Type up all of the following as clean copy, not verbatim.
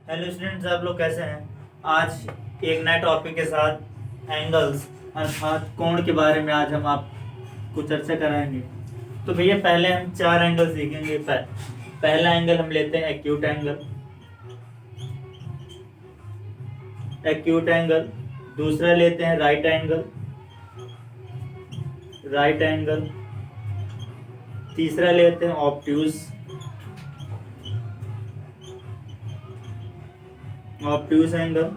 Hello students, आप लोग कैसे हैं। आज एक नए टॉपिक के साथ एंगल्स अर्थात कोण के बारे में आज हम आपको चर्चा कराएंगे। तो भैया पहले हम चार एंगल सीखेंगे। पहला एंगल हम लेते हैं एक्यूट एंगल। दूसरा लेते हैं राइट एंगल। तीसरा लेते हैं ऑब्ट्यूज एंगल।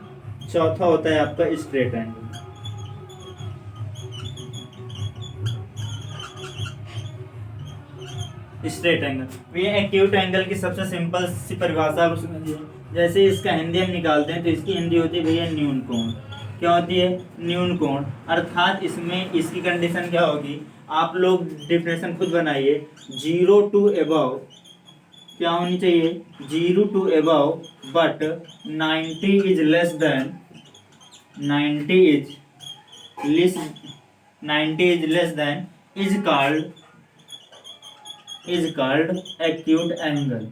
चौथा होता है आपका स्ट्रेट एंगल। स्ट्रेट एंगल, ये एक्यूट एंगल की सबसे सिंपल सी परिभाषा आप समझिए। जैसे इसका हिंदी हम निकालते हैं तो इसकी हिंदी होती है भैया न्यून कोण। क्या होती है? न्यून कोण। अर्थात इसमें इसकी कंडीशन क्या होगी, आप लोग डिफिनेशन खुद बनाइए। 0 to above क्या होनी चाहिए? 0 to above but 90 is less than 90 is less than is called acute angle.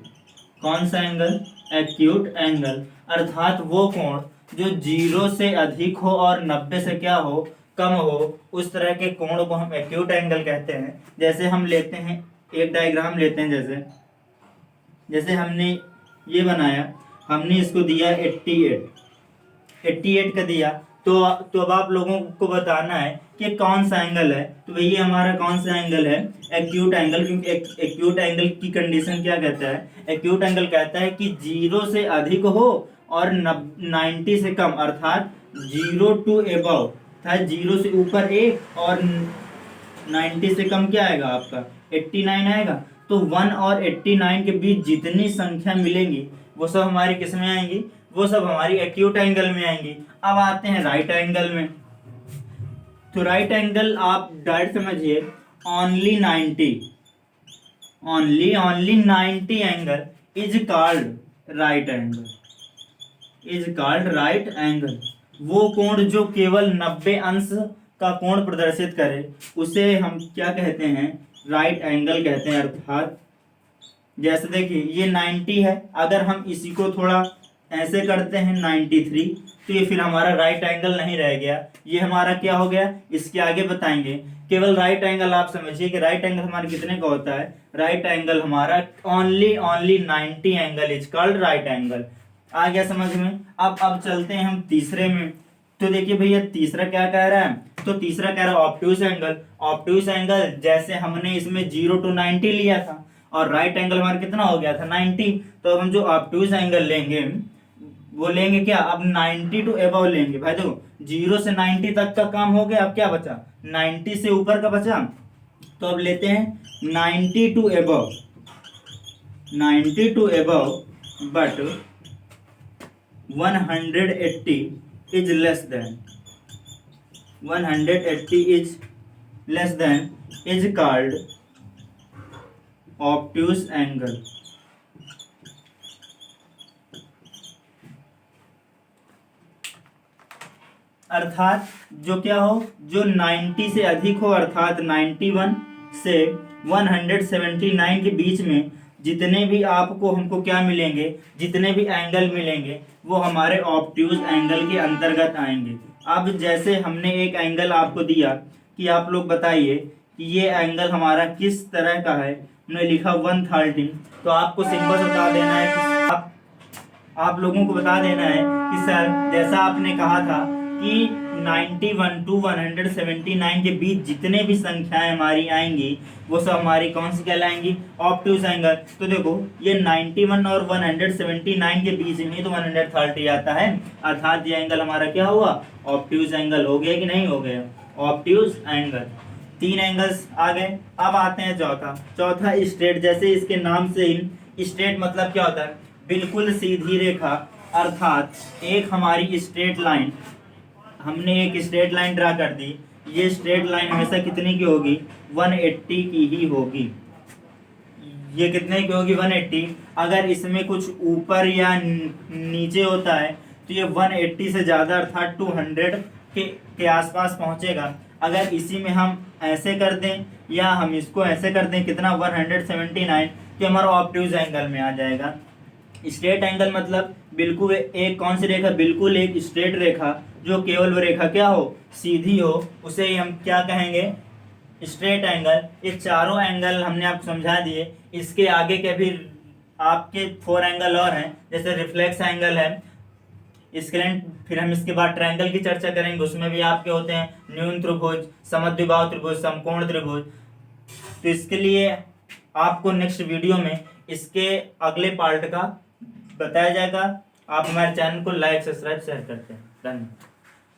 कौन सा एंगल? Acute angle. अर्थात वो कोण जो 0 से अधिक हो और 90 से क्या हो, कम हो, उस तरह के कोण को हम एक्यूट एंगल कहते हैं। जैसे हम लेते हैं एक डायग्राम लेते हैं। जैसे हमने ये बनाया, हमने इसको दिया 88 का दिया। तो अब आप लोगों को बताना है कि कौन सा एंगल है। तो भैया हमारा कौन सा एंगल है? Acute angle. क्योंकि एक्यूट एंगल की कंडीशन क्या कहता है? एक्यूट एंगल कहता है कि 0 से अधिक हो और 90 से कम। अर्थात 0 to above था, 0 से ऊपर 1 और 90 से कम क्या आएगा आपका? 89 आएगा। तो 1 और 89 के बीच जितनी संख्या मिलेंगी वो सब हमारी किस में आएंगी? वो सब हमारी एक्यूट एंगल में आएंगी। अब आते हैं राइट एंगल में। तो राइट एंगल आप डायरेक्ट समझिए, only 90 angle is called right angle. वो कोण जो केवल 90 अंश का कोण प्रदर्शित करे उसे हम क्या कहते हैं? राइट एंगल कहते हैं। अर्थात जैसे देखिए ये 90 है, अगर हम इसी को थोड़ा ऐसे करते हैं 93, तो ये फिर हमारा राइट एंगल नहीं रह गया, ये हमारा क्या हो गया? इसके आगे बताएंगे। केवल राइट एंगल आप समझिए कि राइट एंगल हमारे कितने का होता है। राइट एंगल हमारा only 90 angle is called right angle. आ गया समझ में? अब चलते हैं हम तीसरे में। तो देखिए भैया तीसरा क्या कह रहा है? तो तीसरा कह रहा है ऑब्ट्यूज एंगल। ऑब्ट्यूज एंगल जैसे हमने इसमें 0 to 90 लिया था और राइट एंगल हमारा कितना हो गया था? 90। तो अब हम जो ऑब्ट्यूज एंगल लेंगे वो लेंगे क्या? अब 90 to above लेंगे। भाई देखो 0 से 90 तक का काम हो गया, अब क्या बचा? 90 से ऊपर का बचा। तो अब लेते हैं 90 to above but 180 is less than is called obtuse angle। अर्थात जो क्या हो, जो 90 से अधिक हो, अर्थात 91 से 179 के बीच में जितने भी आपको हमको क्या मिलेंगे, जितने भी एंगल मिलेंगे वो हमारे ऑब्ट्यूज एंगल के अंतर्गत आएंगे। अब जैसे हमने एक एंगल आपको दिया कि आप लोग बताइए कि ये एंगल हमारा किस तरह का है। हमने लिखा 130, तो आपको सिंपल बता देना है कि आप लोगों को बता देना है कि सर जैसा आपने कहा था कि 91 to 179 के बीच जितने भी संख्याएं हमारी आएंगी वो सब हमारी कौन सी कहलाएंगी? Obtuse angle. तो देखो ये 91 और 179 के बीच में तो 130 आता है, अर्थात ये एंगल हमारा क्या हुआ? ऑब्ट्यूज एंगल हो गया कि नहीं हो गया? Obtuse angle. 3 एंगल्स आ गए। अब आते हैं चौथा स्ट्रेट। जैसे इसके नाम से ही स्ट्रेट मतलब क्या होता है? बिल्कुल सीधी रेखा। अर्थात एक हमारी स्ट्रेट लाइन, हमने एक स्ट्रेट लाइन ड्रा कर दी, ये स्ट्रेट लाइन हमेशा कितनी की होगी? 180 की ही होगी। ये कितने की होगी? 180। अगर इसमें कुछ ऊपर या नीचे होता है तो ये 180 से ज़्यादा अर्थात 200 के आसपास पहुंचेगा। अगर इसी में हम ऐसे कर दें या हम इसको ऐसे कर दें, कितना? 179, तो हमारा ऑब्ट्यूज एंगल में आ जाएगा। स्ट्रेट एंगल मतलब बिल्कुल एक कौन सी रेखा, बिल्कुल एक स्ट्रेट रेखा जो केवल वो रेखा क्या हो, सीधी हो, उसे ही हम क्या कहेंगे, स्ट्रेट एंगल। ये चारों एंगल हमने आपको समझा दिए। इसके आगे के भी आपके 4 एंगल और हैं, जैसे रिफ्लेक्स एंगल है, स्केलेंट, फिर हम इसके बाद ट्रायंगल की चर्चा करेंगे, उसमें भी आपके होते हैं न्यून त्रिभुज, समद्विबाहु त्रिभुज, समकोण त्रिभुज। तो इसके लिए आपको नेक्स्ट वीडियो में इसके अगले पार्ट का बताया जाएगा। आप हमारे चैनल को लाइक सब्सक्राइब शेयर करते हैं। धन्यवाद।